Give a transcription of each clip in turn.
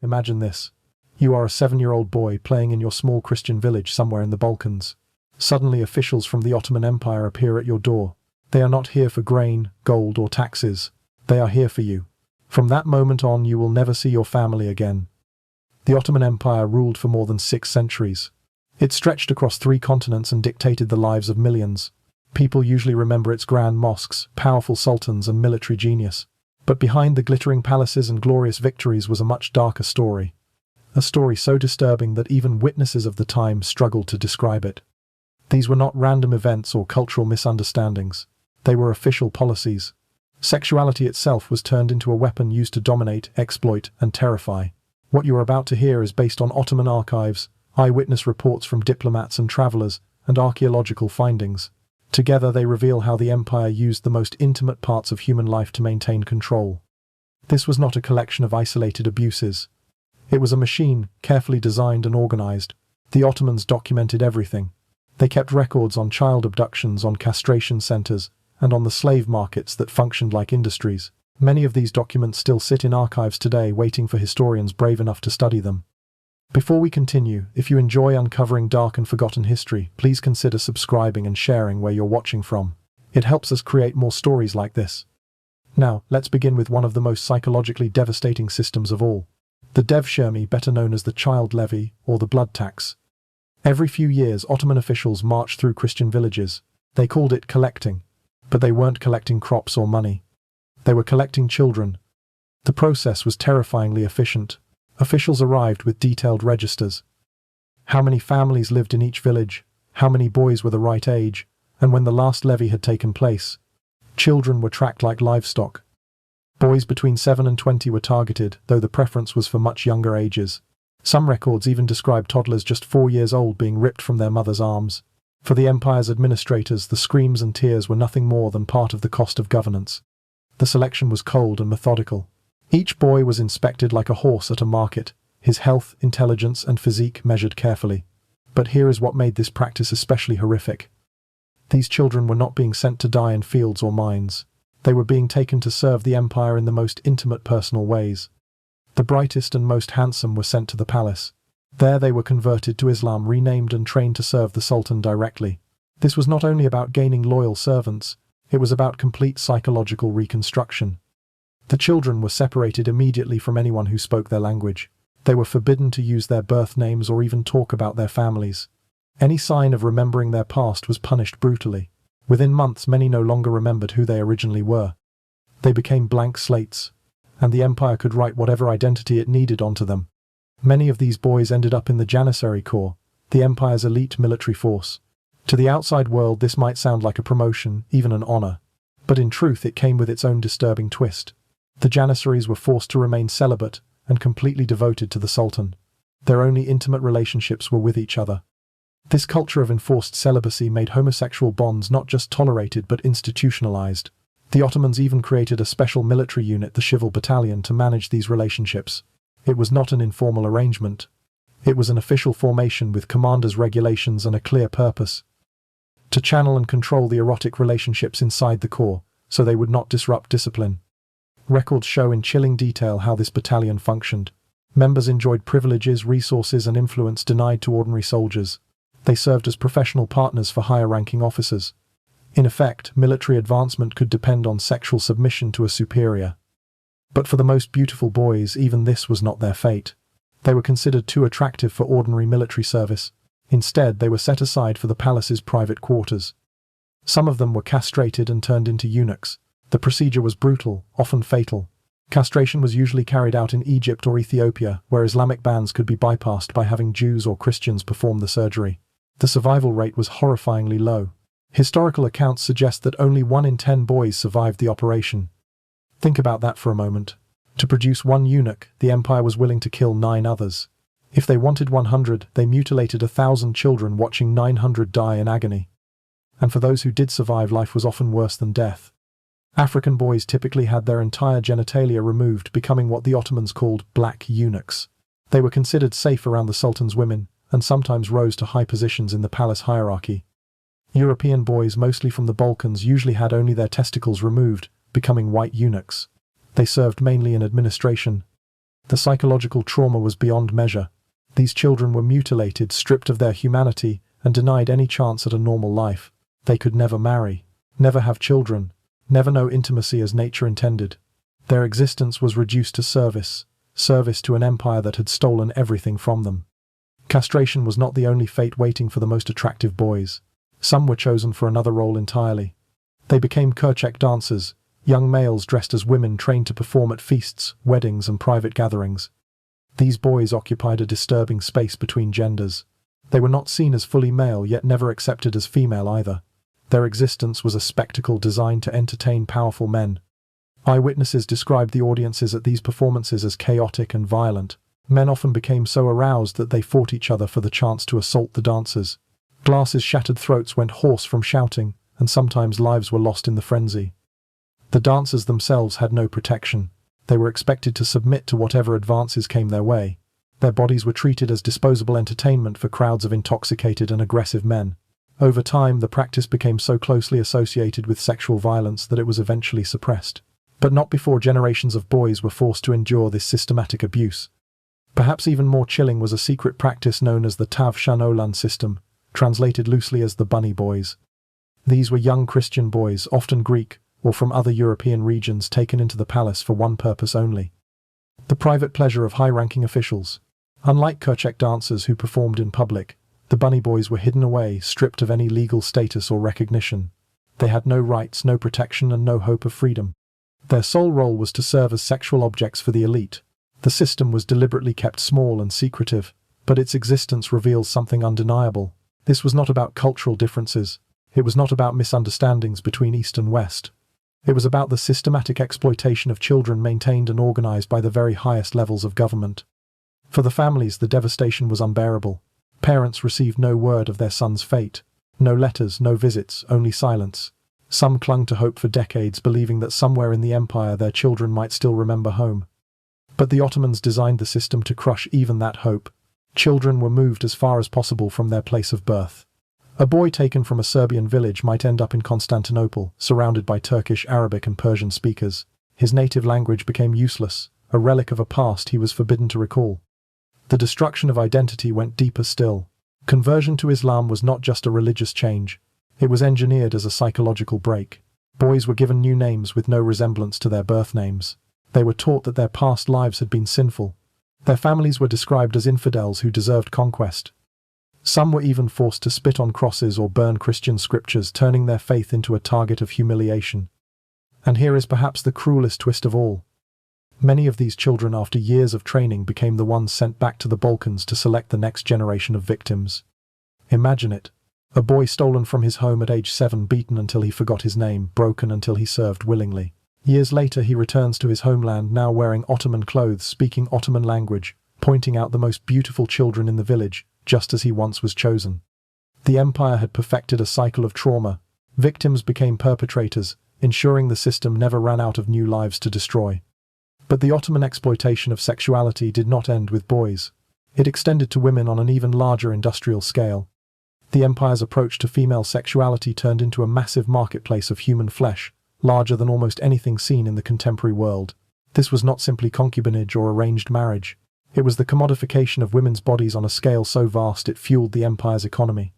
Imagine this. You are a 7-year-old boy playing in your small Christian village somewhere in the Balkans. Suddenly, officials from the Ottoman Empire appear at your door. They are not here for grain, gold, or taxes. They are here for you. From that moment on, you will never see your family again. The Ottoman Empire ruled for more than 6 centuries. It stretched across 3 continents and dictated the lives of millions. People usually remember its grand mosques, powerful sultans, and military genius. But behind the glittering palaces and glorious victories was a much darker story. A story so disturbing that even witnesses of the time struggled to describe it. These were not random events or cultural misunderstandings. They were official policies. Sexuality itself was turned into a weapon used to dominate, exploit, and terrify. What you are about to hear is based on Ottoman archives, eyewitness reports from diplomats and travelers, and archaeological findings. Together they reveal how the empire used the most intimate parts of human life to maintain control. This was not a collection of isolated abuses. It was a machine, carefully designed and organized. The Ottomans documented everything. They kept records on child abductions, on castration centers, and on the slave markets that functioned like industries. Many of these documents still sit in archives today, waiting for historians brave enough to study them. Before we continue, if you enjoy uncovering dark and forgotten history, please consider subscribing and sharing where you're watching from. It helps us create more stories like this. Now, let's begin with one of the most psychologically devastating systems of all. The devshirme, better known as the child levy, or the blood tax. Every few years, Ottoman officials marched through Christian villages. They called it collecting. But they weren't collecting crops or money. They were collecting children. The process was terrifyingly efficient. Officials arrived with detailed registers. How many families lived in each village, how many boys were the right age, and when the last levy had taken place. Children were tracked like livestock. Boys between 7 and 20 were targeted, though the preference was for much younger ages. Some records even describe toddlers just 4 years old being ripped from their mother's arms. For the empire's administrators, the screams and tears were nothing more than part of the cost of governance. The selection was cold and methodical. Each boy was inspected like a horse at a market, his health, intelligence, and physique measured carefully. But here is what made this practice especially horrific. These children were not being sent to die in fields or mines. They were being taken to serve the empire in the most intimate personal ways. The brightest and most handsome were sent to the palace. There they were converted to Islam, renamed and trained to serve the Sultan directly. This was not only about gaining loyal servants, it was about complete psychological reconstruction. The children were separated immediately from anyone who spoke their language. They were forbidden to use their birth names or even talk about their families. Any sign of remembering their past was punished brutally. Within months, many no longer remembered who they originally were. They became blank slates, and the empire could write whatever identity it needed onto them. Many of these boys ended up in the Janissary Corps, the empire's elite military force. To the outside world, this might sound like a promotion, even an honor. But in truth, it came with its own disturbing twist. The Janissaries were forced to remain celibate and completely devoted to the Sultan. Their only intimate relationships were with each other. This culture of enforced celibacy made homosexual bonds not just tolerated but institutionalized. The Ottomans even created a special military unit, the Civil Battalion, to manage these relationships. It was not an informal arrangement. It was an official formation with commanders' regulations and a clear purpose. To channel and control the erotic relationships inside the corps, so they would not disrupt discipline. Records show in chilling detail how this battalion functioned. Members enjoyed privileges, resources, and influence denied to ordinary soldiers. They served as professional partners for higher-ranking officers. In effect, military advancement could depend on sexual submission to a superior. But for the most beautiful boys, even this was not their fate. They were considered too attractive for ordinary military service. Instead, they were set aside for the palace's private quarters. Some of them were castrated and turned into eunuchs. The procedure was brutal, often fatal. Castration was usually carried out in Egypt or Ethiopia, where Islamic bans could be bypassed by having Jews or Christians perform the surgery. The survival rate was horrifyingly low. Historical accounts suggest that only 1 in 10 boys survived the operation. Think about that for a moment. To produce 1 eunuch, the empire was willing to kill 9 others. If they wanted 100, they mutilated 1,000 children, watching 900 die in agony. And for those who did survive, life was often worse than death. African boys typically had their entire genitalia removed, becoming what the Ottomans called black eunuchs. They were considered safe around the Sultan's women, and sometimes rose to high positions in the palace hierarchy. European boys, mostly from the Balkans, usually had only their testicles removed, becoming white eunuchs. They served mainly in administration. The psychological trauma was beyond measure. These children were mutilated, stripped of their humanity, and denied any chance at a normal life. They could never marry, never have children, never know intimacy as nature intended. Their existence was reduced to service to an empire that had stolen everything from them. Castration was not the only fate waiting for the most attractive boys. Some were chosen for another role entirely. They became Kerchak dancers, young males dressed as women trained to perform at feasts, weddings, and private gatherings. These boys occupied a disturbing space between genders. They were not seen as fully male, yet never accepted as female either. Their existence was a spectacle designed to entertain powerful men. Eyewitnesses described the audiences at these performances as chaotic and violent. Men often became so aroused that they fought each other for the chance to assault the dancers. Glasses shattered, throats went hoarse from shouting, and sometimes lives were lost in the frenzy. The dancers themselves had no protection. They were expected to submit to whatever advances came their way. Their bodies were treated as disposable entertainment for crowds of intoxicated and aggressive men. Over time, the practice became so closely associated with sexual violence that it was eventually suppressed. But not before generations of boys were forced to endure this systematic abuse. Perhaps even more chilling was a secret practice known as the Tav Shanolan system, translated loosely as the Bunny Boys. These were young Christian boys, often Greek, or from other European regions, taken into the palace for one purpose only: the private pleasure of high-ranking officials. Unlike Kerchak dancers who performed in public, the Bunny Boys were hidden away, stripped of any legal status or recognition. They had no rights, no protection, and no hope of freedom. Their sole role was to serve as sexual objects for the elite. The system was deliberately kept small and secretive, but its existence reveals something undeniable. This was not about cultural differences. It was not about misunderstandings between East and West. It was about the systematic exploitation of children maintained and organized by the very highest levels of government. For the families, the devastation was unbearable. Parents received no word of their son's fate. No letters, no visits, only silence. Some clung to hope for decades, believing that somewhere in the empire their children might still remember home. But the Ottomans designed the system to crush even that hope. Children were moved as far as possible from their place of birth. A boy taken from a Serbian village might end up in Constantinople, surrounded by Turkish, Arabic, and Persian speakers. His native language became useless, a relic of a past he was forbidden to recall. The destruction of identity went deeper still. Conversion to Islam was not just a religious change. It was engineered as a psychological break. Boys were given new names with no resemblance to their birth names. They were taught that their past lives had been sinful. Their families were described as infidels who deserved conquest. Some were even forced to spit on crosses or burn Christian scriptures, turning their faith into a target of humiliation. And here is perhaps the cruelest twist of all. Many of these children, after years of training, became the ones sent back to the Balkans to select the next generation of victims. Imagine it. A boy stolen from his home at age 7, beaten until he forgot his name, broken until he served willingly. Years later he returns to his homeland, now wearing Ottoman clothes, speaking Ottoman language, pointing out the most beautiful children in the village, just as he once was chosen. The empire had perfected a cycle of trauma. Victims became perpetrators, ensuring the system never ran out of new lives to destroy. But the Ottoman exploitation of sexuality did not end with boys. It extended to women on an even larger industrial scale. The empire's approach to female sexuality turned into a massive marketplace of human flesh, larger than almost anything seen in the contemporary world. This was not simply concubinage or arranged marriage. It was the commodification of women's bodies on a scale so vast it fueled the empire's economy.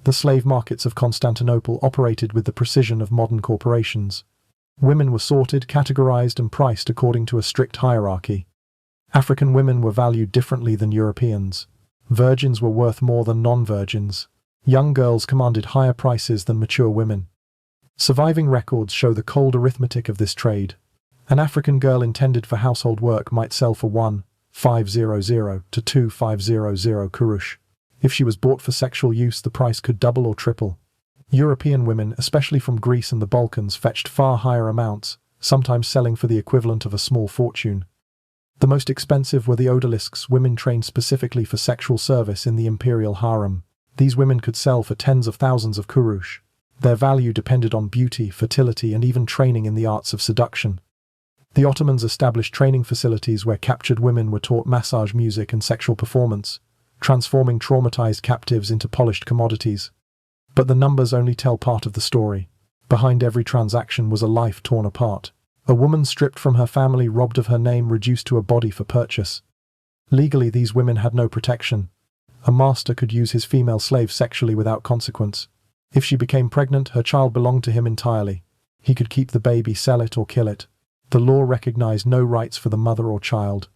The slave markets of Constantinople operated with the precision of modern corporations. Women were sorted, categorized, and priced according to a strict hierarchy. African women were valued differently than Europeans. Virgins were worth more than non-virgins. Young girls commanded higher prices than mature women. Surviving records show the cold arithmetic of this trade. An African girl intended for household work might sell for 1,500 to 2,500 kurush. If she was bought for sexual use, the price could double or triple. European women, especially from Greece and the Balkans, fetched far higher amounts, sometimes selling for the equivalent of a small fortune. The most expensive were the odalisques, women trained specifically for sexual service in the imperial harem. These women could sell for tens of thousands of kurush. Their value depended on beauty, fertility, and even training in the arts of seduction. The Ottomans established training facilities where captured women were taught massage, music, and sexual performance, transforming traumatized captives into polished commodities. But the numbers only tell part of the story. Behind every transaction was a life torn apart. A woman stripped from her family, robbed of her name, reduced to a body for purchase. Legally, these women had no protection. A master could use his female slave sexually without consequence. If she became pregnant, her child belonged to him entirely. He could keep the baby, sell it, or kill it. The law recognized no rights for the mother or child.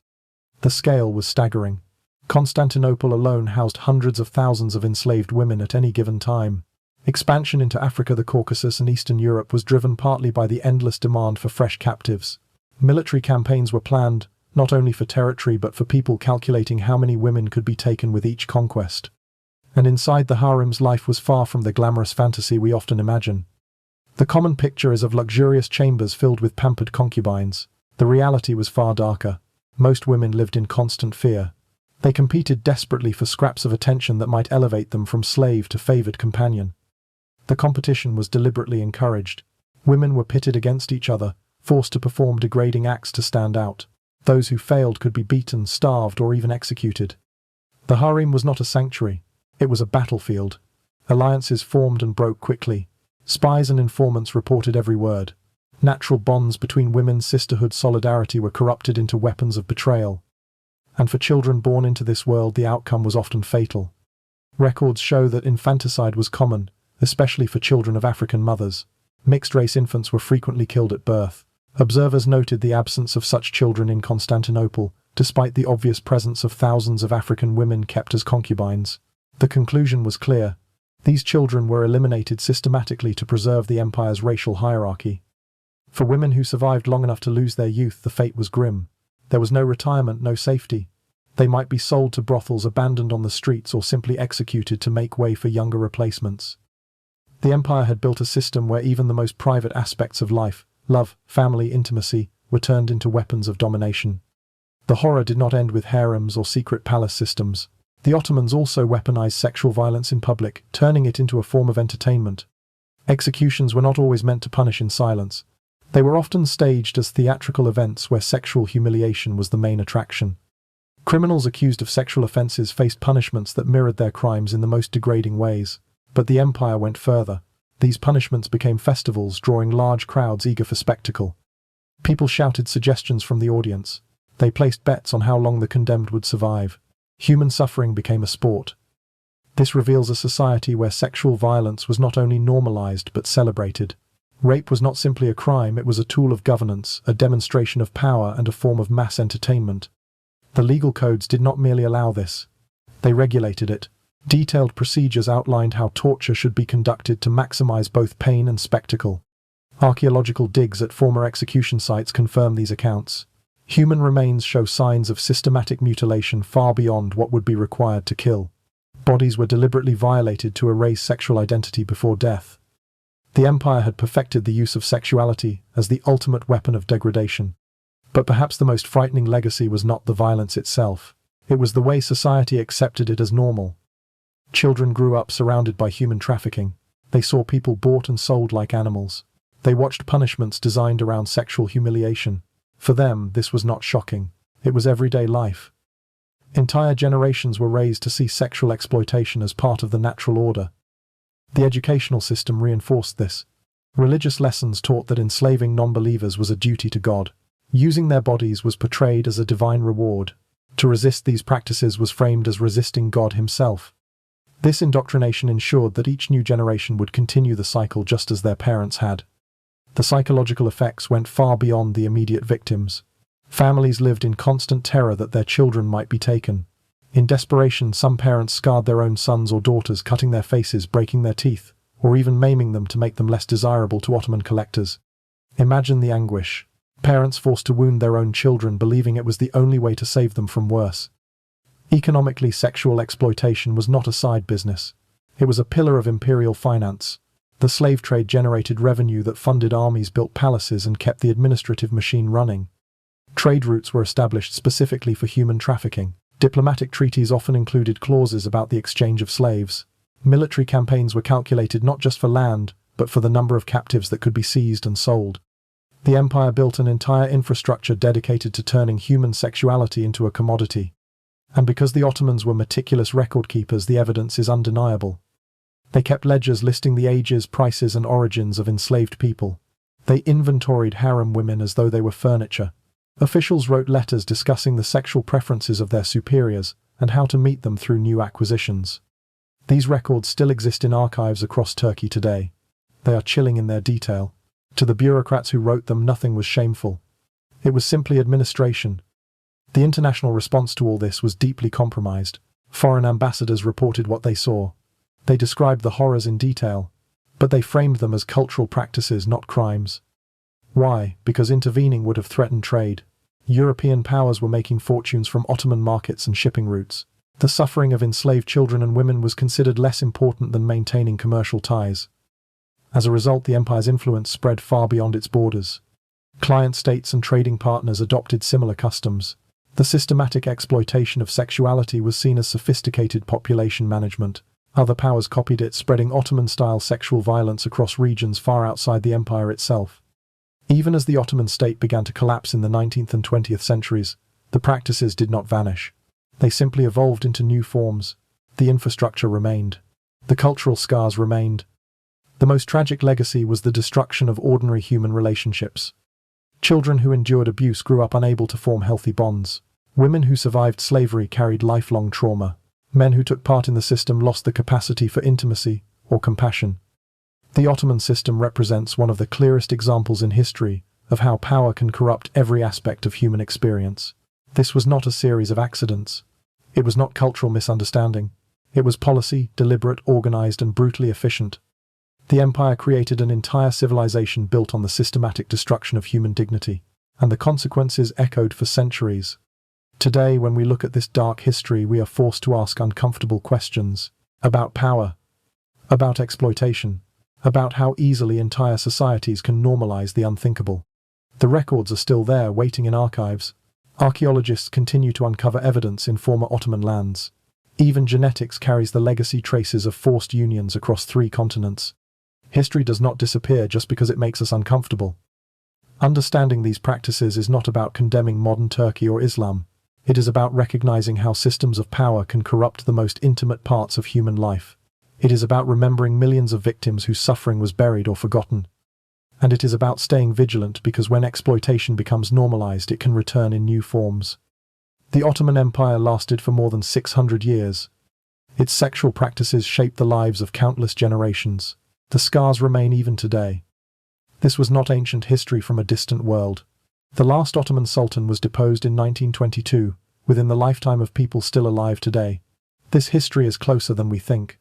The scale was staggering. Constantinople alone housed hundreds of thousands of enslaved women at any given time. Expansion into Africa, the Caucasus, and Eastern Europe was driven partly by the endless demand for fresh captives. Military campaigns were planned, not only for territory but for people, calculating how many women could be taken with each conquest. And inside the harems, life was far from the glamorous fantasy we often imagine. The common picture is of luxurious chambers filled with pampered concubines. The reality was far darker. Most women lived in constant fear. They competed desperately for scraps of attention that might elevate them from slave to favored companion. The competition was deliberately encouraged. Women were pitted against each other, forced to perform degrading acts to stand out. Those who failed could be beaten, starved, or even executed. The harem was not a sanctuary. It was a battlefield. Alliances formed and broke quickly. Spies and informants reported every word. Natural bonds between women, sisterhood, solidarity, were corrupted into weapons of betrayal. And for children born into this world, the outcome was often fatal. Records show that infanticide was common, especially for children of African mothers. Mixed-race infants were frequently killed at birth. Observers noted the absence of such children in Constantinople, despite the obvious presence of thousands of African women kept as concubines. The conclusion was clear. These children were eliminated systematically to preserve the empire's racial hierarchy. For women who survived long enough to lose their youth, the fate was grim. There was no retirement, no safety. They might be sold to brothels, abandoned on the streets, or simply executed to make way for younger replacements. The empire had built a system where even the most private aspects of life, love, family, intimacy, were turned into weapons of domination. The horror did not end with harems or secret palace systems. The Ottomans also weaponized sexual violence in public, turning it into a form of entertainment. Executions were not always meant to punish in silence. They were often staged as theatrical events where sexual humiliation was the main attraction. Criminals accused of sexual offenses faced punishments that mirrored their crimes in the most degrading ways. But the empire went further. These punishments became festivals, drawing large crowds eager for spectacle. People shouted suggestions from the audience. They placed bets on how long the condemned would survive. Human suffering became a sport. This reveals a society where sexual violence was not only normalized but celebrated. Rape was not simply a crime, it was a tool of governance, a demonstration of power, and a form of mass entertainment. The legal codes did not merely allow this. They regulated it. Detailed procedures outlined how torture should be conducted to maximize both pain and spectacle. Archaeological digs at former execution sites confirm these accounts. Human remains show signs of systematic mutilation far beyond what would be required to kill. Bodies were deliberately violated to erase sexual identity before death. The empire had perfected the use of sexuality as the ultimate weapon of degradation. But perhaps the most frightening legacy was not the violence itself. It was the way society accepted it as normal. Children grew up surrounded by human trafficking. They saw people bought and sold like animals. They watched punishments designed around sexual humiliation. For them, this was not shocking. It was everyday life. Entire generations were raised to see sexual exploitation as part of the natural order. The educational system reinforced this. Religious lessons taught that enslaving non-believers was a duty to God. Using their bodies was portrayed as a divine reward. To resist these practices was framed as resisting God himself. This indoctrination ensured that each new generation would continue the cycle just as their parents had. The psychological effects went far beyond the immediate victims. Families lived in constant terror that their children might be taken. In desperation, some parents scarred their own sons or daughters, cutting their faces, breaking their teeth, or even maiming them to make them less desirable to Ottoman collectors. Imagine the anguish. Parents forced to wound their own children, believing it was the only way to save them from worse. Economically, sexual exploitation was not a side business. It was a pillar of imperial finance. The slave trade generated revenue that funded armies, built palaces, and kept the administrative machine running. Trade routes were established specifically for human trafficking. Diplomatic treaties often included clauses about the exchange of slaves. Military campaigns were calculated not just for land, but for the number of captives that could be seized and sold. The empire built an entire infrastructure dedicated to turning human sexuality into a commodity. And because the Ottomans were meticulous record keepers, the evidence is undeniable. They kept ledgers listing the ages, prices, and origins of enslaved people. They inventoried harem women as though they were furniture. Officials wrote letters discussing the sexual preferences of their superiors and how to meet them through new acquisitions. These records still exist in archives across Turkey today. They are chilling in their detail. To the bureaucrats who wrote them, nothing was shameful. It was simply administration. The international response to all this was deeply compromised. Foreign ambassadors reported what they saw. They described the horrors in detail, but they framed them as cultural practices, not crimes. Why? Because intervening would have threatened trade. European powers were making fortunes from Ottoman markets and shipping routes. The suffering of enslaved children and women was considered less important than maintaining commercial ties. As a result, the empire's influence spread far beyond its borders. Client states and trading partners adopted similar customs. The systematic exploitation of sexuality was seen as sophisticated population management. Other powers copied it, spreading Ottoman-style sexual violence across regions far outside the empire itself. Even as the Ottoman state began to collapse in the 19th and 20th centuries, the practices did not vanish. They simply evolved into new forms. The infrastructure remained. The cultural scars remained. The most tragic legacy was the destruction of ordinary human relationships. Children who endured abuse grew up unable to form healthy bonds. Women who survived slavery carried lifelong trauma. Men who took part in the system lost the capacity for intimacy or compassion. The Ottoman system represents one of the clearest examples in history of how power can corrupt every aspect of human experience. This was not a series of accidents. It was not cultural misunderstanding. It was policy, deliberate, organized, and brutally efficient. The empire created an entire civilization built on the systematic destruction of human dignity, and the consequences echoed for centuries. Today, when we look at this dark history, we are forced to ask uncomfortable questions about power, about exploitation, about how easily entire societies can normalize the unthinkable. The records are still there, waiting in archives. Archaeologists continue to uncover evidence in former Ottoman lands. Even genetics carries the legacy traces of forced unions across 3 continents. History does not disappear just because it makes us uncomfortable. Understanding these practices is not about condemning modern Turkey or Islam. It is about recognizing how systems of power can corrupt the most intimate parts of human life. It is about remembering millions of victims whose suffering was buried or forgotten. And it is about staying vigilant, because when exploitation becomes normalized, it can return in new forms. The Ottoman Empire lasted for more than 600 years. Its sexual practices shaped the lives of countless generations. The scars remain even today. This was not ancient history from a distant world. The last Ottoman Sultan was deposed in 1922, within the lifetime of people still alive today. This history is closer than we think.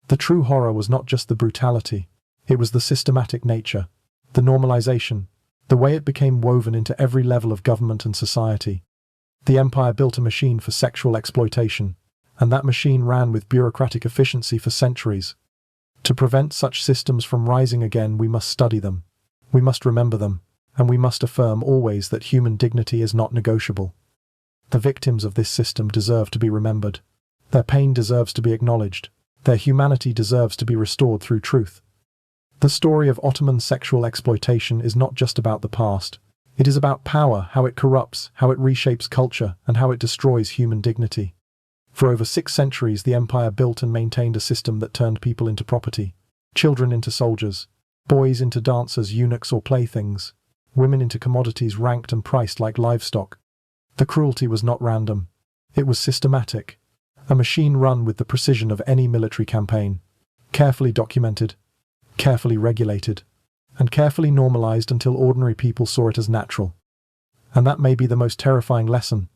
The true horror was not just the brutality. It was the systematic nature, the normalization, the way it became woven into every level of government and society. The empire built a machine for sexual exploitation, and that machine ran with bureaucratic efficiency for centuries. To prevent such systems from rising again, we must study them. We must remember them, and we must affirm always that human dignity is not negotiable. The victims of this system deserve to be remembered. Their pain deserves to be acknowledged. Their humanity deserves to be restored through truth. The story of Ottoman sexual exploitation is not just about the past. It is about power, how it corrupts, how it reshapes culture, and how it destroys human dignity. For over 6 centuries, the empire built and maintained a system that turned people into property, children into soldiers, boys into dancers, eunuchs, or playthings, women into commodities ranked and priced like livestock. The cruelty was not random. It was systematic. A machine run with the precision of any military campaign. Carefully documented, carefully regulated, and carefully normalized until ordinary people saw it as natural. And that may be the most terrifying lesson.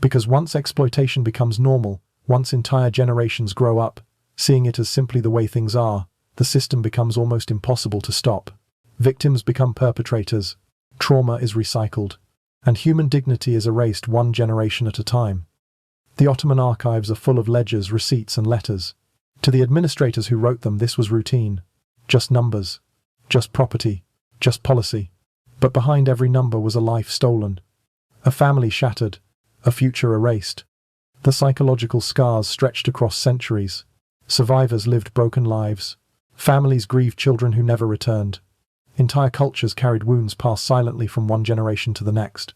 Because once exploitation becomes normal, once entire generations grow up, seeing it as simply the way things are, the system becomes almost impossible to stop. Victims become perpetrators, trauma is recycled, and human dignity is erased one generation at a time. The Ottoman archives are full of ledgers, receipts, and letters. To the administrators who wrote them, this was routine. Just numbers. Just property. Just policy. But behind every number was a life stolen. A family shattered. A future erased. The psychological scars stretched across centuries. Survivors lived broken lives. Families grieved children who never returned. Entire cultures carried wounds passed silently from one generation to the next.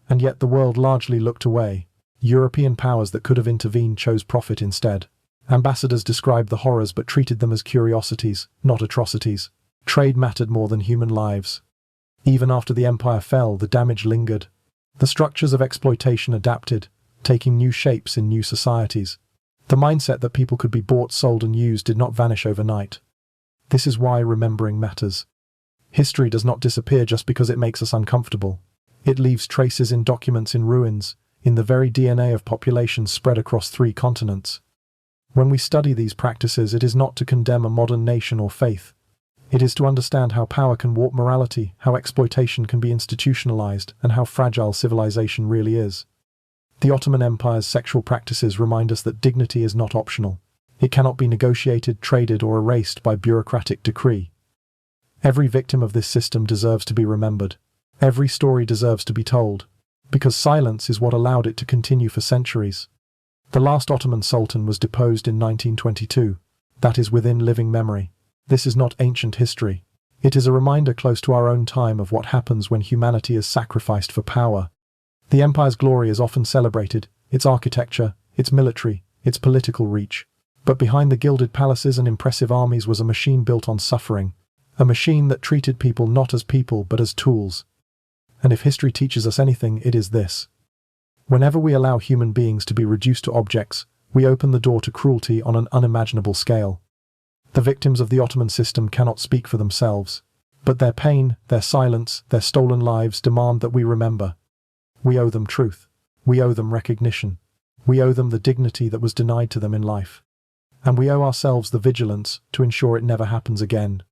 And yet the world largely looked away. European powers that could have intervened chose profit instead. Ambassadors described the horrors but treated them as curiosities, not atrocities. Trade mattered more than human lives. Even after the empire fell, the damage lingered. The structures of exploitation adapted, taking new shapes in new societies. The mindset that people could be bought, sold, and used did not vanish overnight. This is why remembering matters. History does not disappear just because it makes us uncomfortable. It leaves traces in documents, in ruins, in the very DNA of populations spread across 3 continents. When we study these practices, it is not to condemn a modern nation or faith. It is to understand how power can warp morality, how exploitation can be institutionalized, and how fragile civilization really is. The Ottoman Empire's sexual practices remind us that dignity is not optional. It cannot be negotiated, traded, or erased by bureaucratic decree. Every victim of this system deserves to be remembered. Every story deserves to be told, because silence is what allowed it to continue for centuries. The last Ottoman Sultan was deposed in 1922. That is within living memory. This is not ancient history. It is a reminder close to our own time of what happens when humanity is sacrificed for power. The empire's glory is often celebrated, its architecture, its military, its political reach. But behind the gilded palaces and impressive armies was a machine built on suffering. A machine that treated people not as people but as tools. And if history teaches us anything, it is this. Whenever we allow human beings to be reduced to objects, we open the door to cruelty on an unimaginable scale. The victims of the Ottoman system cannot speak for themselves, but their pain, their silence, their stolen lives demand that we remember. We owe them truth. We owe them recognition. We owe them the dignity that was denied to them in life. And we owe ourselves the vigilance to ensure it never happens again.